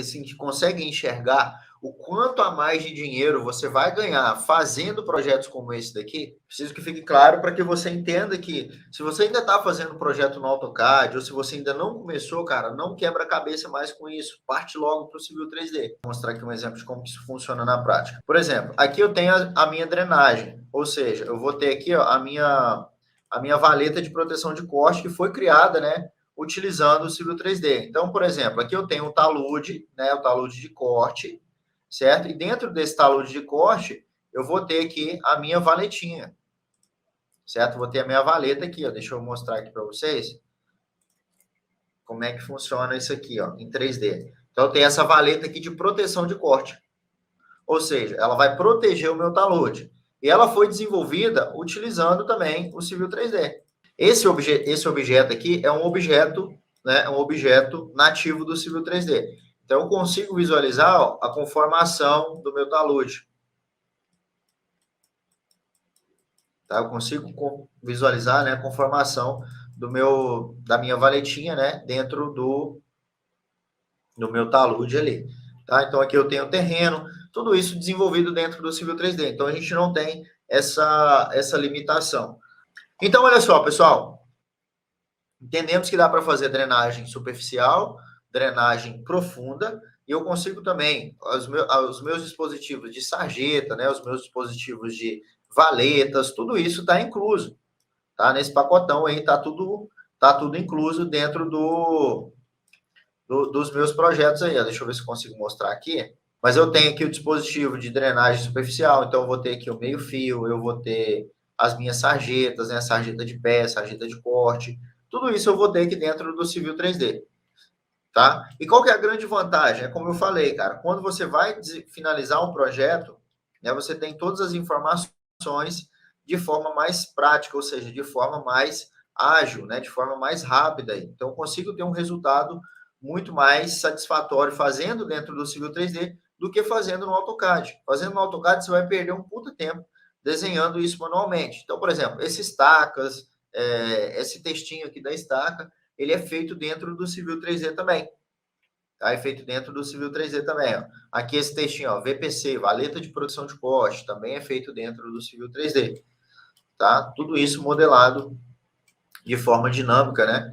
Vocês conseguem enxergar o quanto a mais de dinheiro você vai ganhar fazendo projetos como esse daqui? Preciso que fique claro para que você entenda que se você ainda está fazendo projeto no AutoCAD ou se você ainda não começou, cara, não quebra a cabeça mais com isso. Parte logo para o Civil 3D. Vou mostrar aqui um exemplo de como isso funciona na prática. Por exemplo, aqui eu tenho a minha drenagem, ou seja, eu vou ter aqui ó, a minha valeta de proteção de corte que foi criada, né, utilizando o Civil 3D. Então, por exemplo, aqui eu tenho o talude, né, o talude de corte, certo? E dentro desse talude de corte, eu vou ter aqui a minha valetinha, certo? Vou ter a minha valeta aqui, ó. Deixa eu mostrar aqui para vocês como é que funciona isso aqui, ó, em 3D. Então, eu tenho essa valeta aqui de proteção de corte. Ou seja, ela vai proteger o meu talude. E ela foi desenvolvida utilizando também o Civil 3D. Esse objeto aqui é um objeto, né, é um objeto nativo do Civil 3D. Então, eu consigo visualizar ó, a conformação do meu talude. Tá? Eu consigo visualizar, né, a conformação da minha valetinha, né, dentro do meu talude ali. Tá? Então, aqui eu tenho o terreno, tudo isso desenvolvido dentro do Civil 3D. Então, a gente não tem essa limitação. Então, olha só, pessoal. Entendemos que dá para fazer drenagem superficial, drenagem profunda, e eu consigo também, os meus dispositivos de sarjeta, né, os meus dispositivos de valetas, tudo isso está incluso. Tá? Nesse pacotão aí está tudo incluso dentro dos meus projetos aí. Deixa eu ver se eu consigo mostrar aqui. Mas eu tenho aqui o dispositivo de drenagem superficial, então eu vou ter aqui o meio-fio, eu vou ter as minhas sarjetas, né? Sarjeta de pé, sarjeta de corte, tudo isso eu vou ter aqui dentro do Civil 3D, tá? E qual que é a grande vantagem? É como eu falei, cara, quando você vai finalizar um projeto, né, você tem todas as informações de forma mais prática, ou seja, de forma mais ágil, né, de forma mais rápida. Então, eu consigo ter um resultado muito mais satisfatório fazendo dentro do Civil 3D do que fazendo no AutoCAD. Fazendo no AutoCAD, você vai perder um puta tempo desenhando isso manualmente. Então, por exemplo, esses estacas, esse textinho aqui da estaca, ele é feito dentro do Civil 3D também. Tá? É feito dentro do Civil 3D também. Ó. Aqui esse textinho, ó, VPC, valeta de produção de corte, também é feito dentro do Civil 3D. Tá? Tudo isso modelado de forma dinâmica, né?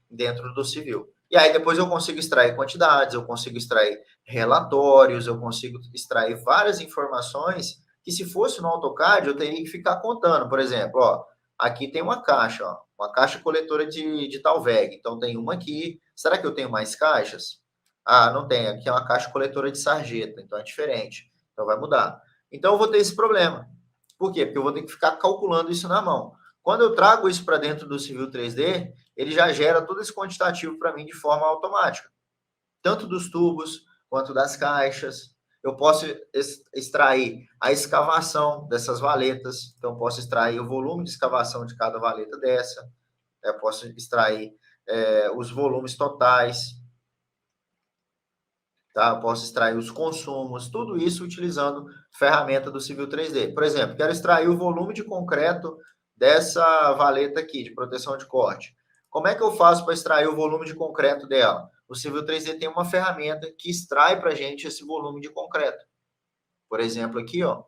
Dentro do Civil. E aí depois eu consigo extrair quantidades, eu consigo extrair relatórios, eu consigo extrair várias informações que se fosse no AutoCAD eu teria que ficar contando. Por exemplo, ó, aqui tem uma caixa, ó, uma caixa coletora de Talveg. Então tem uma aqui. Será que eu tenho mais caixas? Ah, não tem. Aqui é uma caixa coletora de sarjeta, então é diferente. Então vai mudar. Então eu vou ter esse problema. Por quê? Porque eu vou ter que ficar calculando isso na mão. Quando eu trago isso para dentro do Civil 3D, ele já gera todo esse quantitativo para mim de forma automática. Tanto dos tubos quanto das caixas. Eu posso extrair a escavação dessas valetas. Então, eu posso extrair o volume de escavação de cada valeta dessa. Eu posso extrair os volumes totais. Tá? Eu posso extrair os consumos. Tudo isso utilizando ferramenta do Civil 3D. Por exemplo, quero extrair o volume de concreto dessa valeta aqui, de proteção de corte. Como é que eu faço para extrair o volume de concreto dela? O Civil 3D tem uma ferramenta que extrai para a gente esse volume de concreto. Por exemplo, aqui, ó,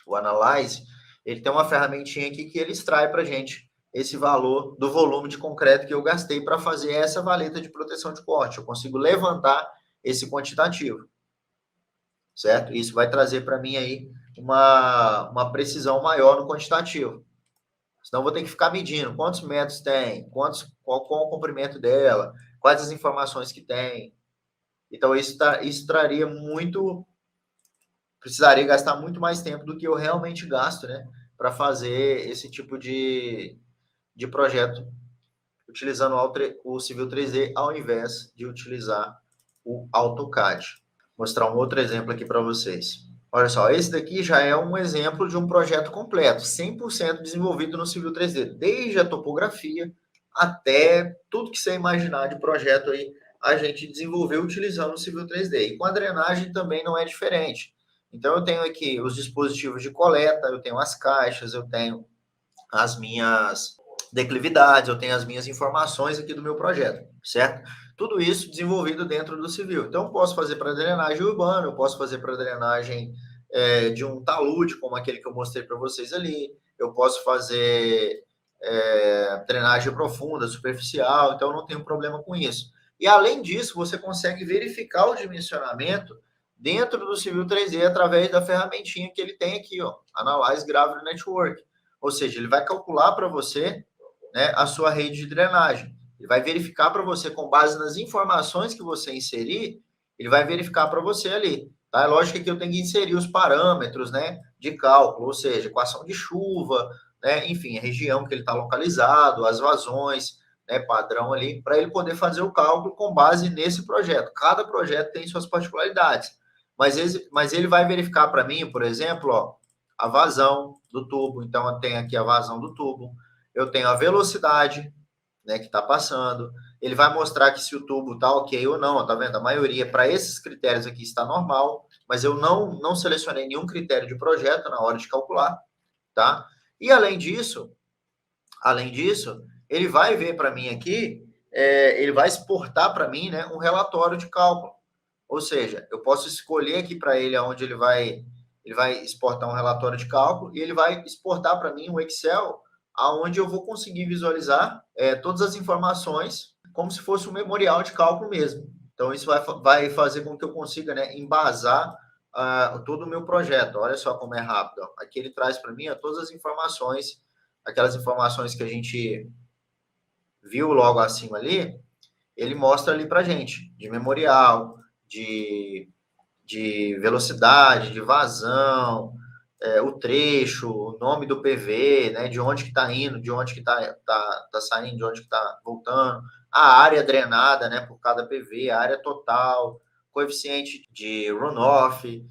o Analyze, ele tem uma ferramentinha aqui que ele extrai para a gente esse valor do volume de concreto que eu gastei para fazer essa valeta de proteção de corte. Eu consigo levantar esse quantitativo, certo? Isso vai trazer para mim aí uma precisão maior no quantitativo. Senão eu vou ter que ficar medindo quantos metros tem, qual o comprimento dela, quais as informações que tem. Então, isso traria muito... Precisaria gastar muito mais tempo do que eu realmente gasto, né? Para fazer esse tipo de projeto, utilizando o Civil 3D, ao invés de utilizar o AutoCAD. Vou mostrar um outro exemplo aqui para vocês. Olha só, esse daqui já é um exemplo de um projeto completo, 100% desenvolvido no Civil 3D, desde a topografia até tudo que você imaginar de projeto aí, a gente desenvolveu utilizando o Civil 3D. E com a drenagem também não é diferente. Então, eu tenho aqui os dispositivos de coleta, eu tenho as caixas, eu tenho as minhas declividades, eu tenho as minhas informações aqui do meu projeto, certo? tudo isso desenvolvido dentro do civil. Então, eu posso fazer para drenagem urbana, eu posso fazer para drenagem de um talude, como aquele que eu mostrei para vocês ali, eu posso fazer drenagem profunda, superficial, então não tenho problema com isso. E, além disso, você consegue verificar o dimensionamento dentro do Civil 3D através da ferramentinha que ele tem aqui, ó, Analyze Gravity Network. Ou seja, ele vai calcular para você, né, a sua rede de drenagem. Ele vai verificar para você, com base nas informações que você inserir, ele vai verificar para você ali. Tá? É lógico que eu tenho que inserir os parâmetros, né, de cálculo, ou seja, equação de chuva, né, enfim, a região que ele está localizado, as vazões, né, padrão ali, para ele poder fazer o cálculo com base nesse projeto. Cada projeto tem suas particularidades, mas ele vai verificar para mim, por exemplo, ó, a vazão do tubo. Então, eu tenho aqui a vazão do tubo, eu tenho a velocidade, né, que está passando. Ele vai mostrar que se o tubo está ok ou não, tá vendo? A maioria, para esses critérios aqui, está normal, mas eu não selecionei nenhum critério de projeto na hora de calcular, tá? E além disso, ele vai ver para mim aqui, ele vai exportar para mim, né, um relatório de cálculo. Ou seja, eu posso escolher aqui para ele aonde ele vai exportar um relatório de cálculo e ele vai exportar para mim um Excel aonde eu vou conseguir visualizar todas as informações como se fosse um memorial de cálculo mesmo. Então, isso vai fazer com que eu consiga, né, embasar todo o meu projeto. Olha só como é rápido. Ó. Aqui ele traz para mim todas as informações, aquelas informações que a gente viu logo acima ali, ele mostra ali para gente, de memorial, de velocidade, de vazão, o trecho, o nome do PV, né, de onde que está indo, de onde que tá saindo, de onde que está voltando, a área drenada, né, por cada PV, a área total, coeficiente de runoff,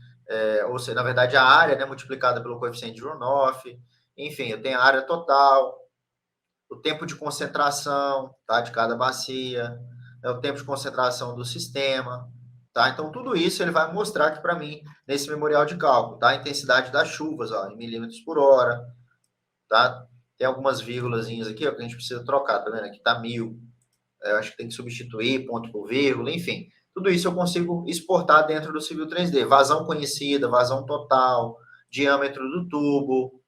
ou seja, na verdade, a área, né, multiplicada pelo coeficiente de runoff, enfim, eu tenho a área total, o tempo de concentração, tá, de cada bacia, o tempo de concentração do sistema, tá? Então, tudo isso ele vai mostrar aqui para mim nesse memorial de cálculo, tá? A intensidade das chuvas, ó, em milímetros por hora, tá? Tem algumas vírgulazinhas aqui, ó, que a gente precisa trocar, tá vendo? Aqui tá 1000. Eu acho que tem que substituir ponto por vírgula, enfim. Tudo isso eu consigo exportar dentro do Civil 3D. Vazão conhecida, vazão total, diâmetro do tubo,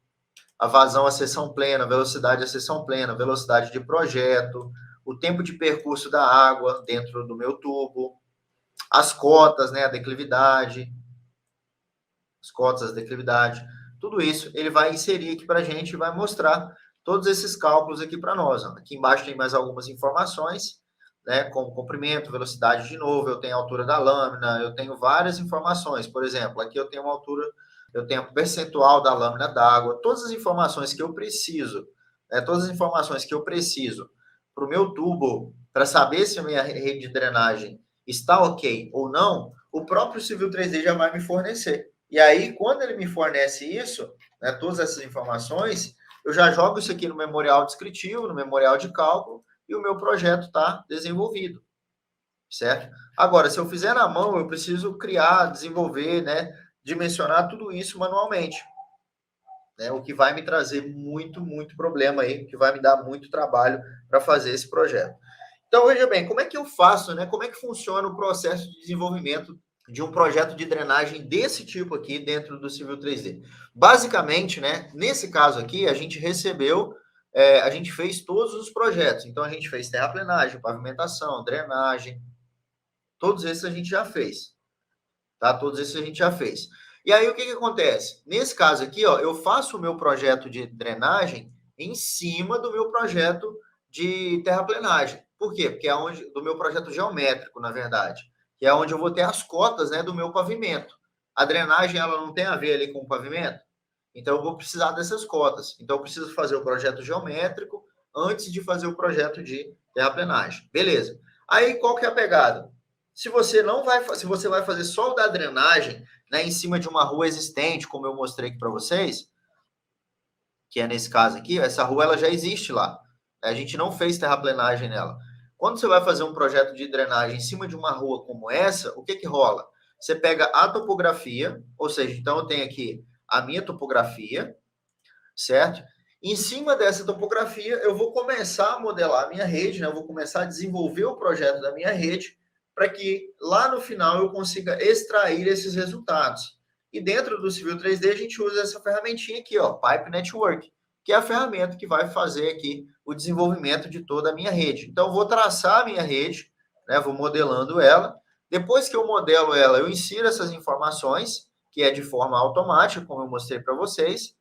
a vazão à seção plena, velocidade à seção plena, velocidade de projeto, o tempo de percurso da água dentro do meu tubo, as cotas, né, a declividade, as cotas, a declividade, tudo isso ele vai inserir aqui para a gente e vai mostrar todos esses cálculos aqui para nós. Ó. Aqui embaixo tem mais algumas informações, né, como comprimento, velocidade de novo, eu tenho a altura da lâmina, eu tenho várias informações. Por exemplo, aqui eu tenho uma altura, eu tenho o percentual da lâmina d'água, todas as informações que eu preciso, né, todas as informações que eu preciso para o meu tubo, para saber se a minha rede de drenagem está ok ou não, o próprio Civil 3D já vai me fornecer. E aí, quando ele me fornece isso, né, todas essas informações, eu já jogo isso aqui no memorial descritivo, no memorial de cálculo, e o meu projeto está desenvolvido, certo? Agora, se eu fizer na mão, eu preciso criar, desenvolver, né, dimensionar tudo isso manualmente, né, o que vai me trazer muito problema aí, que vai me dar muito trabalho para fazer esse projeto. Então, veja bem, como é que eu faço, né? Como é que funciona o processo de desenvolvimento de um projeto de drenagem desse tipo aqui dentro do Civil 3D? Basicamente, né, nesse caso aqui, a gente recebeu, a gente fez todos os projetos. Então, a gente fez terraplenagem, pavimentação, drenagem, todos esses a gente já fez, tá? Todos esses a gente já fez. E aí, o que acontece? Nesse caso aqui, ó, eu faço o meu projeto de drenagem em cima do meu projeto de terraplenagem. Por quê? Porque é onde, do meu projeto geométrico, na verdade, que é onde eu vou ter as cotas, né, do meu pavimento. A drenagem, ela não tem a ver ali com o pavimento, então eu vou precisar dessas cotas. Então eu preciso fazer o projeto geométrico antes de fazer o projeto de terraplenagem. Beleza. Aí qual que é a pegada? Se você não vai, se você vai fazer só o da drenagem, né, em cima de uma rua existente, como eu mostrei aqui para vocês, que é nesse caso aqui, essa rua ela já existe lá. A gente não fez terraplenagem nela. Quando você vai fazer um projeto de drenagem em cima de uma rua como essa, o que rola? Você pega a topografia, ou seja, então eu tenho aqui a minha topografia, certo? Em cima dessa topografia, eu vou começar a modelar a minha rede, né? Eu vou começar a desenvolver o projeto da minha rede para que lá no final eu consiga extrair esses resultados. E dentro do Civil 3D a gente usa essa ferramentinha aqui, ó, Pipe Network, que é a ferramenta que vai fazer aqui o desenvolvimento de toda a minha rede. Então, eu vou traçar a minha rede, né? Vou modelando ela. Depois que eu modelo ela, eu insiro essas informações, que é de forma automática, como eu mostrei para vocês,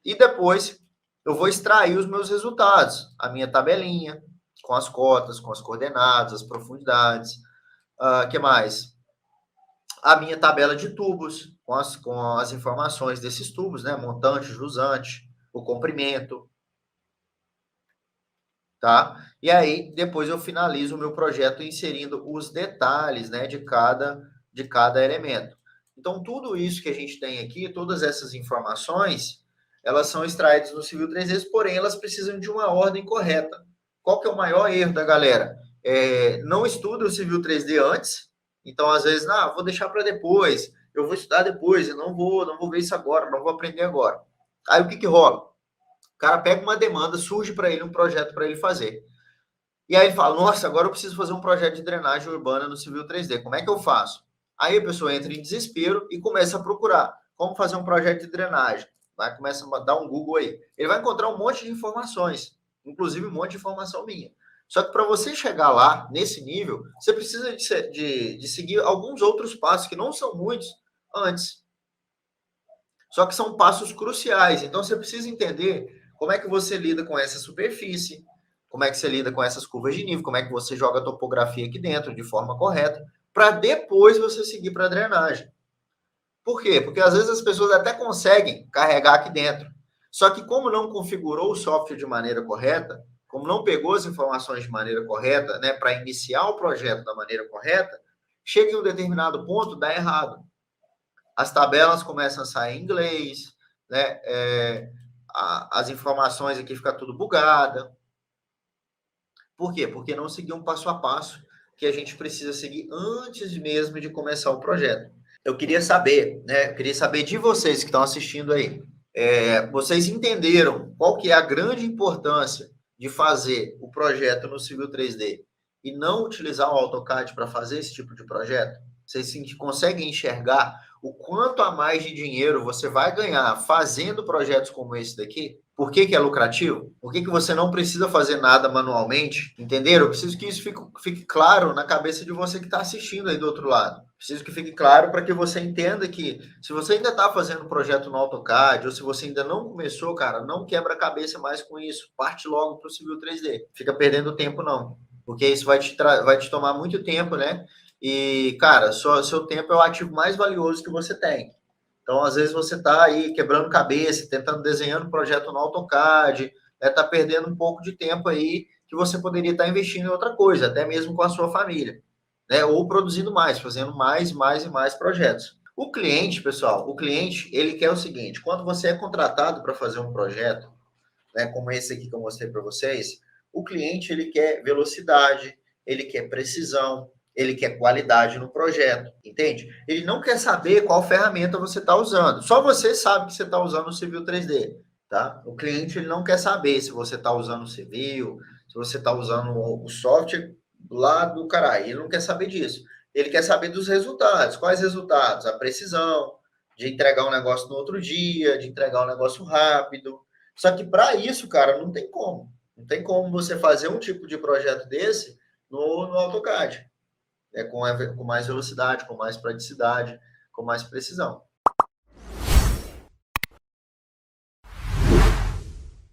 e depois eu vou extrair os meus resultados, a minha tabelinha, com as cotas, com as coordenadas, as profundidades, que mais? A minha tabela de tubos, com as informações desses tubos, né? Montante, jusante, o comprimento, tá? E aí, depois eu finalizo o meu projeto inserindo os detalhes, né, de cada elemento. Então, tudo isso que a gente tem aqui, todas essas informações, elas são extraídas no Civil 3D, porém, elas precisam de uma ordem correta. Qual que é o maior erro da galera? Não estuda o Civil 3D antes, então, às vezes, vou deixar para depois, eu vou estudar depois, eu não vou ver isso agora, não vou aprender agora. Aí, o que que rola? O cara pega uma demanda, surge para ele um projeto para ele fazer. E aí ele fala, nossa, agora eu preciso fazer um projeto de drenagem urbana no Civil 3D. Como é que eu faço? Aí a pessoa entra em desespero e começa a procurar como fazer um projeto de drenagem. Vai, começa a dar um Google aí. Ele vai encontrar um monte de informações, inclusive um monte de informação minha. Só que para você chegar lá, nesse nível, você precisa de seguir alguns outros passos, que não são muitos, antes. Só que são passos cruciais. Então você precisa entender como é que você lida com essa superfície, como é que você lida com essas curvas de nível, como é que você joga a topografia aqui dentro de forma correta, para depois você seguir para a drenagem. Por quê? Porque às vezes as pessoas até conseguem carregar aqui dentro. Só que como não configurou o software de maneira correta, como não pegou as informações de maneira correta, né, para iniciar o projeto da maneira correta, chega em um determinado ponto, dá errado. As tabelas começam a sair em inglês, né? As informações aqui ficam tudo bugada. Por quê? Porque não seguiu um passo a passo que a gente precisa seguir antes mesmo de começar o projeto. Eu queria saber, né? Eu queria saber de vocês que estão assistindo aí. Vocês entenderam qual que é a grande importância de fazer o projeto no Civil 3D e não utilizar o AutoCAD para fazer esse tipo de projeto? Vocês conseguem enxergar o quanto a mais de dinheiro você vai ganhar fazendo projetos como esse daqui? Por que que é lucrativo? Por que que você não precisa fazer nada manualmente? Entenderam? Eu preciso que isso fique claro na cabeça de você que está assistindo aí do outro lado. Preciso que fique claro para que você entenda que se você ainda está fazendo um projeto no AutoCAD ou se você ainda não começou, cara, não quebra a cabeça mais com isso. Parte logo para o Civil 3D. Fica perdendo tempo, não. Porque isso vai te tomar muito tempo, né? E, cara, seu tempo é o ativo mais valioso que você tem. Então, às vezes, você está aí quebrando cabeça, tentando desenhar um projeto no AutoCAD, está perdendo um pouco de tempo aí que você poderia estar investindo em outra coisa, até mesmo com a sua família, né? Ou produzindo mais, fazendo mais e mais projetos. O cliente, pessoal, ele quer o seguinte: quando você é contratado para fazer um projeto, né, como esse aqui que eu mostrei para vocês, o cliente ele quer velocidade, ele quer precisão, ele quer qualidade no projeto, entende? Ele não quer saber qual ferramenta você está usando. Só você sabe que você está usando o Civil 3D, tá? O cliente ele não quer saber se você está usando o Civil, se você está usando o software lá do caralho. Ele não quer saber disso. Ele quer saber dos resultados. Quais resultados? A precisão, de entregar um negócio no outro dia, de entregar um negócio rápido. Só que para isso, cara, não tem como. Não tem como você fazer um tipo de projeto desse no AutoCAD. Com mais velocidade, com mais praticidade, com mais precisão.